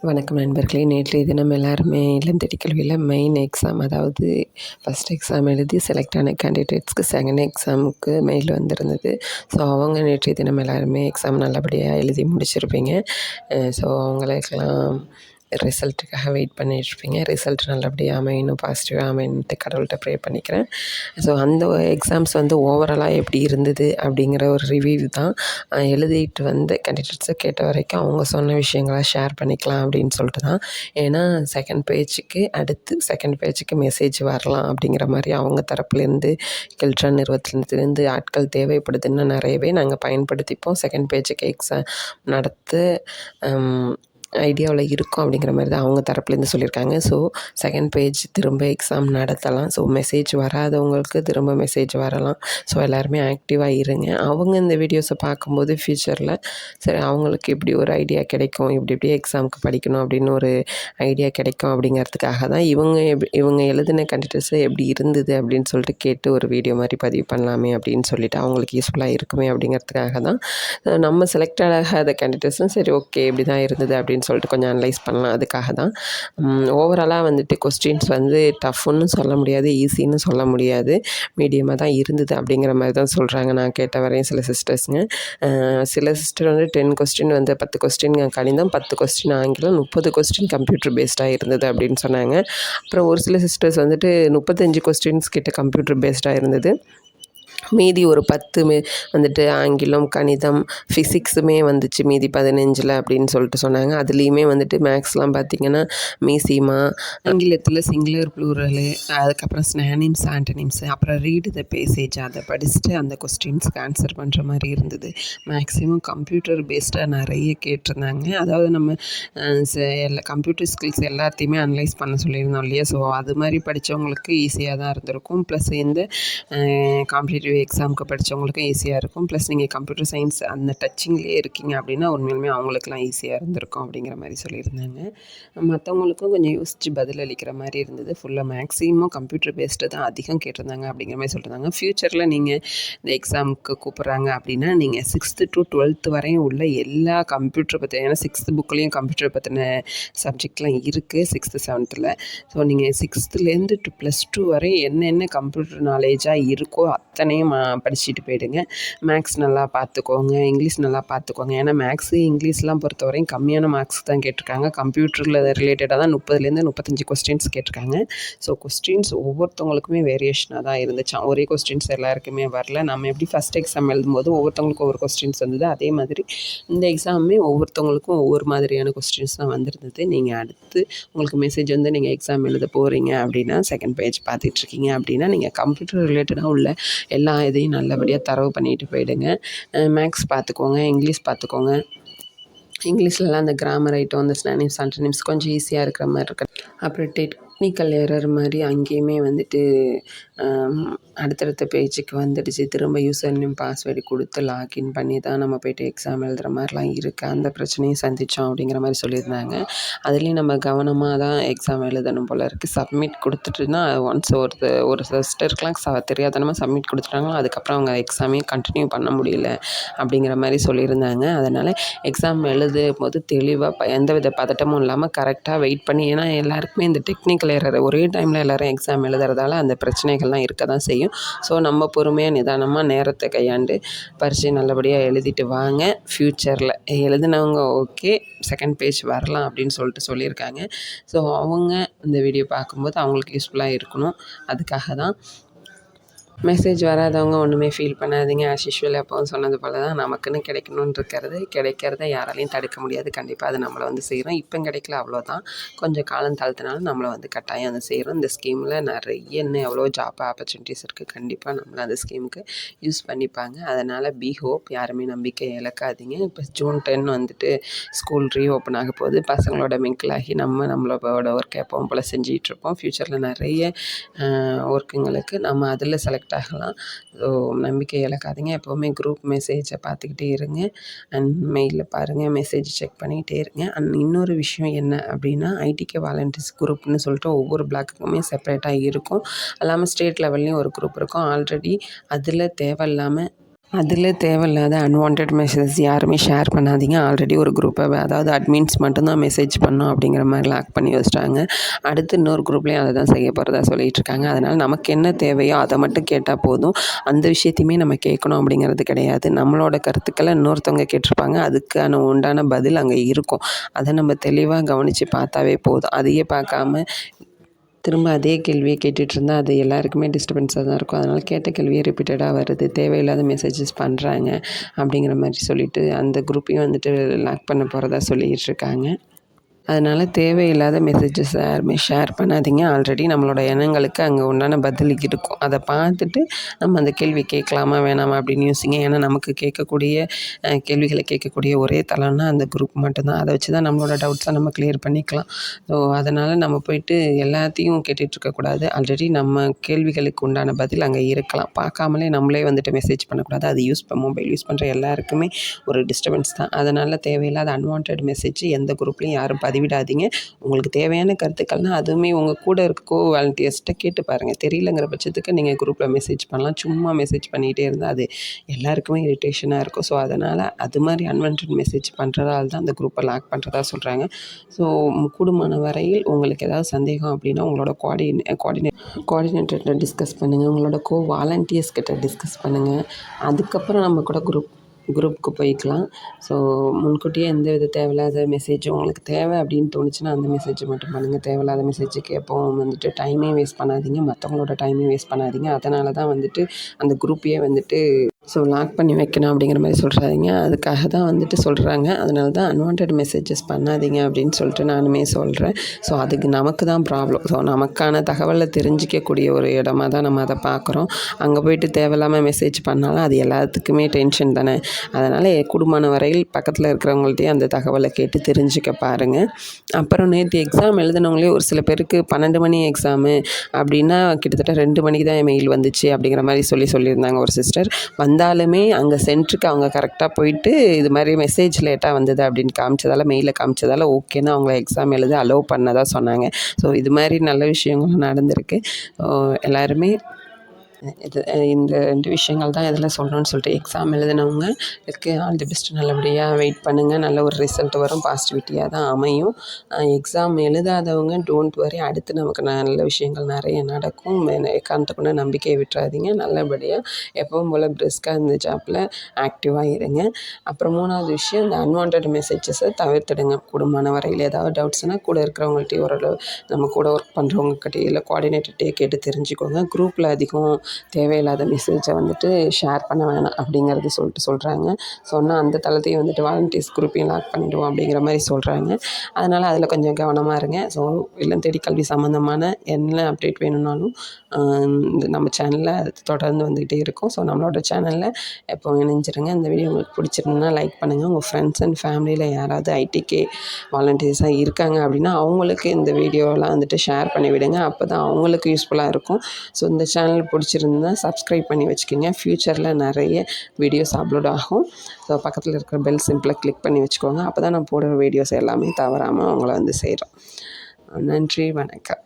வணக்கம் நண்பர்களே. நேற்றைய தினம் எல்லாருமே இல்லந்தேடி கல்வியில் மெயின் எக்ஸாம், அதாவது ஃபஸ்ட் எக்ஸாம் எழுதி செலக்ட் ஆன கேண்டிடேட்ஸ்க்கு செகண்ட் எக்ஸாமுக்கு மெயில் வந்திருந்தது. ஸோ அவங்க நேற்றைய தினம் எல்லாருமே எக்ஸாம் நல்லபடியாக எழுதி முடிச்சிருப்பீங்க. ஸோ அவங்களுக்கெல்லாம் ரிசல்ட்டுக்காக வெயிட் பண்ணிகிட்ருப்பீங்க. ரிசல்ட் நல்லபடியாக அமையணும், பாசிட்டிவாக அமையணுன்ட்டு கடவுள்கிட்ட ப்ரே பண்ணிக்கிறேன். ஸோ அந்த எக்ஸாம்ஸ் ஓவராலாக எப்படி இருந்தது அப்படிங்கிற ஒரு ரிவ்யூ தான். எழுதிட்டு வந்த கேண்டிடேட்ஸை கேட்ட வரைக்கும் அவங்க சொன்ன விஷயங்களை ஷேர் பண்ணிக்கலாம் அப்படின்னு சொல்லிட்டு தான். ஏன்னா செகண்ட் பேஜுக்கு மெசேஜ் வரலாம் அப்படிங்கிற மாதிரி அவங்க தரப்புலேருந்து கில்ட்ரான் நிறுவனத்துலேருந்து ஆட்கள் தேவைப்படுதுன்னு நிறையவே நாங்கள் பயன்படுத்திப்போம். செகண்ட் பேஜுக்கு எக்ஸாம் நடத்த ஐடியாவில் இருக்கும் அப்படிங்கிற மாதிரி தான் அவங்க தரப்புலேருந்து சொல்லியிருக்காங்க. ஸோ செகண்ட் பேஜ் திரும்ப எக்ஸாம் நடத்தலாம். ஸோ மெசேஜ் வராதவங்களுக்கு திரும்ப மெசேஜ் வரலாம். ஸோ எல்லாருமே ஆக்டிவாக இருங்க. அவங்க இந்த வீடியோஸை பார்க்கும்போது ஃப்யூச்சரில் சரி அவங்களுக்கு இப்படி ஒரு ஐடியா கிடைக்கும், இப்படி எக்ஸாமுக்கு படிக்கணும் அப்படின்னு ஒரு ஐடியா கிடைக்கும் அப்படிங்கிறதுக்காக தான் இவங்க எழுதின கேண்டிடேட்ஸை எப்படி இருந்தது அப்படின்னு சொல்லிட்டு கேட்டு ஒரு வீடியோ மாதிரி பதிவு பண்ணலாமே அப்படின்னு சொல்லிட்டு அவங்களுக்கு யூஸ்ஃபுல்லாக இருக்குமே அப்படிங்கிறதுக்காக தான். நம்ம செலக்ட் ஆகாத கேண்டிடேட்ஸும் சரி ஓகே இப்படி தான் இருந்தது அப்படின்னு சொல்லிட்டு கொஞ்சம் அனலைஸ் பண்ணலாம். அதுக்காக தான். ஓவராலாக கொஸ்டின்ஸ் டஃப்னு சொல்ல முடியாது, ஈஸின்னு சொல்ல முடியாது, மீடியமாக தான் இருந்தது அப்படிங்கிற மாதிரி தான் சொல்கிறாங்க. நான் கேட்ட வரையும் சில சிஸ்டர்ஸுங்க, சில சிஸ்டர் 10 கொஸ்டின் 10 கொஸ்டின் கணிதம், 10 கொஸ்டின் ஆங்கிலம், 30 கொஸ்டின் கம்ப்யூட்டர் பேஸ்டாக இருந்தது அப்படின்னு சொன்னாங்க. அப்புறம் ஒரு சில சிஸ்டர்ஸ் 35 கொஸ்டின்ஸ் கிட்ட கம்ப்யூட்டர் பேஸ்டாக இருந்தது. மீதி ஒரு 10 ஆங்கிலம், கணிதம், ஃபிசிக்ஸுமே வந்துச்சு மீதி 15 அப்படின்னு சொல்லிட்டு சொன்னாங்க. அதுலேயுமே மேக்ஸ்லாம் பார்த்திங்கன்னா மீசிமா, ஆங்கிலத்தில் சிங்குலர் ப்ளூரலு, அதுக்கப்புறம் ஸ்னானிம்ஸ், ஆண்டனிம்ஸு, அப்புறம் ரீடு த பேசேஜ் அதை படிச்சுட்டு அந்த கொஸ்டின்ஸ்க்கு ஆன்சர் பண்ணுற மாதிரி இருந்தது. மேக்ஸிமம் கம்ப்யூட்டர் பேஸ்டாக நிறைய கேட்டிருந்தாங்க. அதாவது நம்ம எல்லா கம்ப்யூட்டர் ஸ்கில்ஸ் எல்லாத்தையுமே அனலைஸ் பண்ண சொல்லியிருந்தோம் இல்லையா. ஸோ அது மாதிரி படித்தவங்களுக்கு ஈஸியாக தான் இருந்திருக்கும். ப்ளஸ் இந்த காம்படிட்டிவ் எக்ஸாமுக்கு படித்தவங்களுக்கும் ஈஸியாக இருக்கும். ப்ளஸ் நீங்கள் கம்ப்யூட்டர் சயின்ஸ் அந்த டச்சிங்லேயே இருக்கீங்க அப்படின்னா உண்மையிலுமே அவங்களுக்குலாம் ஈஸியாக இருந்திருக்கும் அப்படிங்கிற மாதிரி சொல்லியிருந்தாங்க. மற்றவங்களுக்கும் கொஞ்சம் யோசித்து பதில் அளிக்கிற மாதிரி இருந்தது. ஃபுல்லாக மேக்ஸிமம் கம்ப்யூட்டர் பேஸ்டு தான் அதிகம் கேட்டிருந்தாங்க அப்படிங்கிற மாதிரி சொல்லியிருந்தாங்க. ஃப்யூச்சரில் நீங்கள் இந்த எக்ஸாமுக்கு கூப்பிட்றாங்க அப்படின்னா நீங்கள் 6th to 12th வரையும் உள்ள எல்லா கம்ப்யூட்டரை பற்றி, ஏன்னா 6th புக்லேயும் கம்ப்யூட்டரை பற்றின சப்ஜெக்ட்லாம் இருக்குது 6th 7th. ஸோ நீங்கள் 6th to +2 வரை என்னென்ன கம்ப்யூட்டர் நாலேஜாக இருக்கோ அத்தனையும் படிச்சுட்டு போயிடுங்க. மேக்ஸ் நல்லா பார்த்துக்கோங்க, இங்கிலீஷ் நல்லா பார்த்துக்கோங்க. ஏன்னா மேக்ஸு இங்கிலீஷ்லாம் பொறுத்தவரையும் கம்மியான மார்க்ஸ் தான் கேட்டிருக்காங்க. கம்ப்யூட்டரில் ரிலேட்டடாக தான் 30-35 கொஸ்டின்ஸ் கேட்டிருக்காங்க. ஸோ கொஸ்டின்ஸ் ஒவ்வொருத்தவங்களுக்குமே வேரியேஷனாக தான் இருந்துச்சாம். ஒரே கொஸ்டின்ஸ் எல்லாருக்குமே வரல. நம்ம எப்படி ஃபஸ்ட் எக்ஸாம் எழுதும்போது ஒவ்வொருத்தவங்களுக்கும் ஒவ்வொரு கொஸ்டின்ஸ் வந்தது, அதே மாதிரி இந்த எக்ஸாமுமே ஒவ்வொருத்தவங்களுக்கும் ஒவ்வொரு மாதிரியான கொஸ்டின்ஸ் தான் வந்திருந்தது. நீங்கள் அடுத்து உங்களுக்கு மெசேஜ் நீங்கள் எக்ஸாம் எழுத போகிறீங்க அப்படின்னா செகண்ட் பேஜ் பார்த்துட்ருக்கீங்க அப்படின்னா நீங்கள் கம்ப்யூட்டர் ரிலேட்டடாக உள்ள எல்லா இதையும் நல்லபடியாக தரவு பண்ணிட்டு போயிடுங்க. மேக்ஸ் பார்த்துக்கோங்க, இங்கிலீஷ் பார்த்துக்கோங்க. இங்கிலீஷ்லலாம் அந்த கிராமர் ஐட்டம், அந்த ஸ்னானிம்ஸ், ஆண்டனிம்ஸ் கொஞ்சம் ஈஸியாக இருக்கிற மாதிரி இருக்கு. அப்புறம் டெக்னிக்கல் எரர் மாதிரி அங்கேயுமே அடுத்தடுத்த பேஜுக்கு வந்துடுச்சு. திரும்ப யூசர் நேம் பாஸ்வேர்டு கொடுத்து லாகின் பண்ணி தான் நம்ம போய்ட்டு எக்ஸாம் எழுதுகிற மாதிரிலாம் இருக்குது. அந்த பிரச்சனையும் சந்தித்தோம் அப்படிங்கிற மாதிரி சொல்லியிருந்தாங்க. அதுலேயும் நம்ம கவனமாக தான் எக்ஸாம் எழுதணும் போல் இருக்குது. சப்மிட் கொடுத்துட்டுனா ஒன்ஸ் ஒரு சிஸ்டருக்குலாம் தெரியாதனமாக சப்மிட் கொடுத்துட்டாங்களோ அதுக்கப்புறம் அவங்க எக்ஸாமையும் கண்டினியூ பண்ண முடியல அப்படிங்கிற மாதிரி சொல்லியிருந்தாங்க. அதனால் எக்ஸாம் எழுதும்போது தெளிவாக எந்தவித பதட்டமும் இல்லாமல் கரெக்டாக வெயிட் பண்ணி, ஏன்னா எல்லாருக்குமே இந்த டெக்னிக்கல் எரர் ஒரே டைமில் எல்லோரும் எக்ஸாம் எழுதுறதால அந்த பிரச்சனைகள்லாம் இருக்க தான் செய்யும். ஸோ நம்ம பொறுமையாக நிதானமாக நேரத்தை கையாண்டு பரீட்சை நல்லபடியாக எழுதிட்டு வாங்க. ஃப்யூச்சரில் எழுதினவங்க ஓகே செகண்ட் பேஜ் வரலாம் அப்படின்னு சொல்லியிருக்காங்க. ஸோ அவங்க இந்த வீடியோ பார்க்கும்போது அவங்களுக்கு யூஸ்ஃபுல்லாக இருக்கணும். அதுக்காக தான். மெசேஜ் வராதவங்க ஒன்றுமே ஃபீல் பண்ணாதீங்க. ஆஸ் யூஷுவல் எப்போவும் சொன்னது போல் தான், நமக்குன்னு கிடைக்கணுன்னு கிடைக்கிறத யாராலையும் தடுக்க முடியாது. கண்டிப்பாக அது நம்மளை செய்கிறோம். இப்போ கிடைக்கல அவ்வளோதான், கொஞ்சம் காலம் தாழ்த்தினாலும் நம்மளை கட்டாயம் அதை செய்கிறோம். இந்த ஸ்கீமில் நிறைய இன்னும் எவ்வளோ ஜாப் ஆப்பர்ச்சுனிட்டிஸ் இருக்குது. கண்டிப்பாக நம்மளை அந்த ஸ்கீமுக்கு யூஸ் பண்ணிப்பாங்க. அதனால் பி ஹோப், யாருமே நம்பிக்கை இழக்காதீங்க. இப்போ June 10 ஸ்கூல் ரீஓப்பன் ஆக போகுது. பசங்களோட மிங்கிள் ஆகி நம்மளோட ஒர்க் எப்பவும் போல் செஞ்சிகிட்ருப்போம். ஃப்யூச்சரில் நிறைய ஒர்க்குங்களுக்கு நம்ம அதில் செலக்ட் ஆகலாம். ஸோ நம்பிக்கை இழக்காதீங்க. எப்போவுமே குரூப் மெசேஜை பார்த்துக்கிட்டே இருங்க. அண்ட் மெயிலில் பாருங்கள், மெசேஜ் செக் பண்ணிகிட்டே இருங்க. அண்ட் இன்னொரு விஷயம் என்ன அப்படின்னா, ஐடிகே வாலண்டியர்ஸ் குரூப்னு சொல்லிட்டு ஒவ்வொரு பிளாக்குக்குமே செப்பரேட்டாக இருக்கும். அது இல்லாமல் ஸ்டேட் லெவல்லையும் ஒரு குரூப் இருக்கும். ஆல்ரெடி அதில் தேவையில்லாமல் அதில் தேவையில்லாத அன்வான்ட் மெசேஜஸ் யாருமே ஷேர் பண்ணாதீங்க. ஆல்ரெடி ஒரு குரூப்பை அதாவது அட்மின்ஸ் மட்டும்தான் மெசேஜ் பண்ணோம் அப்படிங்கிற மாதிரி லாக் பண்ணி வச்சுட்டாங்க. அடுத்து இன்னொரு குரூப்லேயும் அதை தான் செய்ய போகிறதா சொல்லிகிட்டு இருக்காங்க. அதனால் நமக்கு என்ன தேவையோ அதை மட்டும் கேட்டால் போதும். அந்த விஷயத்தையுமே நம்ம கேட்கணும் அப்படிங்கிறது கிடையாது. நம்மளோட கருத்துக்களை இன்னொருத்தவங்க கேட்டிருப்பாங்க. அதுக்கான உண்டான பதில் அங்கே இருக்கும். அதை நம்ம தெளிவாக கவனித்து பார்த்தாவே போதும். அதையே பார்க்காம திரும்ப அதே கேள்வியை கேட்டுட்ருந்தா அது எல்லாருக்குமே டிஸ்டர்பன்ஸாக தான் இருக்கும். அதனால் கேட்ட கேள்வியே ரிப்பீட்டடாக வருது. தேவையில்லாத மெசேஜஸ் பண்ணுறாங்க அப்படிங்கிற மாதிரி சொல்லிவிட்டு அந்த குரூப்பையும் வந்துட்டு லாக் பண்ண போகிறதா சொல்லிகிட்ருக்காங்க. அதனால் தேவையில்லாத மெசேஜஸ் யாருமே ஷேர் பண்ணாதீங்க. ஆல்ரெடி நம்மளோட எண்ணங்களுக்கு அங்கே உண்டான பதில் இருக்கும். அதை பார்த்துட்டு நம்ம அந்த கேள்வி கேட்கலாமா வேணாமா அப்படின்னு யோசிங்க. ஏன்னா நமக்கு கேட்கக்கூடிய கேள்விகளை கேட்கக்கூடிய ஒரே தளம்னா அந்த குரூப் மட்டும்தான். அதை வச்சு தான் நம்மளோட டவுட்ஸை நம்ம கிளியர் பண்ணிக்கலாம். ஸோ அதனால் நம்ம போயிட்டு எல்லாத்தையும் கேட்டுட்ருக்கக்கூடாது. ஆல்ரெடி நம்ம கேள்விகளுக்கு உண்டான பதில் அங்கே இருக்கலாம். பார்க்காமலே நம்மளே வந்துட்டு மெசேஜ் பண்ணக்கூடாது. அது மொபைல் யூஸ் பண்ணுற எல்லாருக்குமே ஒரு டிஸ்டர்பன்ஸ் தான். அதனால் தேவையில்லாத அன்வான்ட் மெசேஜ் எந்த குரூப்லேயும் யாரும் பதிவிடாதீங்க. உங்களுக்கு தேவையான கருத்துக்கள்னால் அதுவுமே உங்கள் கூட இருக்க வாலண்டியர்ஸ்கிட்ட கேட்டு பாருங்கள். தெரியலங்கிற பட்சத்துக்கு நீங்கள் குரூப்பில் மெசேஜ் பண்ணலாம். சும்மா மெசேஜ் பண்ணிகிட்டே இருந்தால் அது எல்லாருக்குமே இரிட்டேஷனாக இருக்கும். ஸோ அதனால் அது மாதிரி அன்வான்ட் மெசேஜ் பண்ணுறதால தான் அந்த குரூப்பை லாக் பண்ணுறதா சொல்கிறாங்க. ஸோ கூடுமான வரையில் உங்களுக்கு ஏதாவது சந்தேகம் அப்படின்னா உங்களோட கோஆர்டினேட்டர்கிட்ட டிஸ்கஸ் பண்ணுங்கள். உங்களோட வாலண்டியர்ஸ் கிட்ட டிஸ்கஸ் பண்ணுங்கள். அதுக்கப்புறம் நம்ம கூட குரூப்புக்கு போய்க்கலாம். ஸோ முன்கூட்டியே எந்த வித தேவையில்லாத மெசேஜும் உங்களுக்கு தேவை அப்படின்னு தோணுச்சுன்னா அந்த மெசேஜை மட்டும் பண்ணுங்கள். தேவையில்லாத மெசேஜுக்கு எப்போவும் வந்துட்டு டைமே வேஸ்ட் பண்ணாதீங்க. மற்றவங்களோட டைமே வேஸ்ட் பண்ணாதீங்க. அதனால தான் வந்துட்டு அந்த குரூப்பையே வந்துட்டு லாக் பண்ணி வைக்கணும் அப்படிங்கிற மாதிரி சொல்கிறாதீங்க. அதுக்காக தான் வந்துட்டு சொல்கிறாங்க. அதனால தான் அன்வான்ட் மெசேஜஸ் பண்ணாதீங்க அப்படின்னு சொல்லிட்டு நானுமே சொல்கிறேன். ஸோ அதுக்கு நமக்கு தான் ப்ராப்ளம். ஸோ நமக்கான தகவலை தெரிஞ்சிக்கக்கூடிய ஒரு இடமா தான் நம்ம அதை பார்க்குறோம். அங்கே போய்ட்டு தேவையில்லாமல் மெசேஜ் பண்ணாலும் அது எல்லாத்துக்குமே டென்ஷன் தானே. அதனால் கூடுமான வரையில் பக்கத்தில் இருக்கிறவங்கள்ட்டையும் அந்த தகவலை கேட்டு தெரிஞ்சுக்க பாருங்கள். அப்புறம் நேற்று எக்ஸாம் எழுதினவங்களே ஒரு சில பேருக்கு 12 மணி எக்ஸாமு அப்படின்னா கிட்டத்தட்ட 2 மணிக்கு தான் மெயில் வந்துச்சு அப்படிங்கிற மாதிரி சொல்லியிருந்தாங்க ஒரு சிஸ்டர். வந்தாலுமே அங்கே சென்டருக்கு அவங்க கரெக்டாக போயிட்டு இது மாதிரி மெசேஜ் லேட்டாக வந்தது அப்படின்னு மெயிலில் காமிச்சதால் ஓகேன்னு அவங்கள எக்ஸாம் எழுத அலோவ் பண்ணதாக சொன்னாங்க. ஸோ இது மாதிரி நல்ல விஷயங்களும் நடந்திருக்கு. எல்லாருமே இந்த 2 விஷயங்கள் தான் இதில் சொல்லணும்னு சொல்லிட்டு எக்ஸாம் எழுதினவங்க ஆல் தி பெஸ்ட். நல்லபடியாக வெயிட் பண்ணுங்கள். நல்ல ஒரு ரிசல்ட் வரும். பாசிட்டிவிட்டியாக தான் அமையும். Exam எழுதாதவங்க don't worry. அடுத்து நமக்கு நல்ல விஷயங்கள் நிறைய நடக்கும். எக்காரணத்துக்குள்ள நம்பிக்கையை விட்டுறாதீங்க. நல்லபடியாக எப்பவும் போல் பிரிஸ்காக இந்த ஜாப்பில் ஆக்டிவாக இருங்க. அப்புறம் 3வது விஷயம், இந்த அன்வான்ட் மெசேஜஸை தவிர்த்துடுங்க. கூடுமான வரையில் ஏதாவது டவுட்ஸ்னால் கூட இருக்கிறவங்கள்ட்டையும் ஓரளவு நம்ம கூட ஒர்க் பண்ணுறவங்கக்கிட்டே இல்லை கோஆர்டினேட்டர்கிட்டே கேட்டு தெரிஞ்சுக்கோங்க. குரூப்பில் அதிகம் தேவையில்லாத மெசேஜை வந்துட்டு ஷேர் பண்ண வேணாம் அப்படிங்கிறது சொல்கிறாங்க. சொன்னால் அந்த தளத்தையும் வந்துட்டு வாலண்டியர்ஸ் குரூப்பையும் லாக் பண்ணிவிடுவோம் அப்படிங்கிற மாதிரி சொல்கிறாங்க. அதனால் அதில் கொஞ்சம் கவனமாக இருங்க. ஸோ இல்லம் தேடி கல்வி சம்மந்தமான என்ன அப்டேட் வேணும்னாலும் நம்ம சேனலில் தொடர்ந்து வந்துக்கிட்டே இருக்கும். ஸோ நம்மளோட சேனலில் எப்போ இணைஞ்சிருங்க. இந்த வீடியோ உங்களுக்கு பிடிச்சிருந்ததுன்னா லைக் பண்ணுங்கள். உங்கள் ஃப்ரெண்ட்ஸ் அண்ட் ஃபேமிலியில் யாராவது ஐடிகே வாலண்டியர்ஸாக இருக்காங்க அப்படின்னா அவங்களுக்கு இந்த வீடியோலாம் வந்துட்டு ஷேர் பண்ணி விடுங்க. அப்போ தான் அவங்களுக்கு யூஸ்ஃபுல்லாக இருக்கும். ஸோ இந்த சேனல் பிடிச்சிருந்தா சப்ஸ்கிரைப் பண்ணி வச்சுக்கோங்க. ஃப்யூச்சரில் நிறைய வீடியோஸ் அப்லோட் ஆகும். ஸோ பக்கத்தில் இருக்கிற பெல் சிம்பிளை கிளிக் பண்ணி வச்சுக்கோங்க. அப்போ தான் நான் போடுற வீடியோஸ் எல்லாமே தவறாமல் அவங்கள வந்து சேரும். நன்றி, வணக்கம்.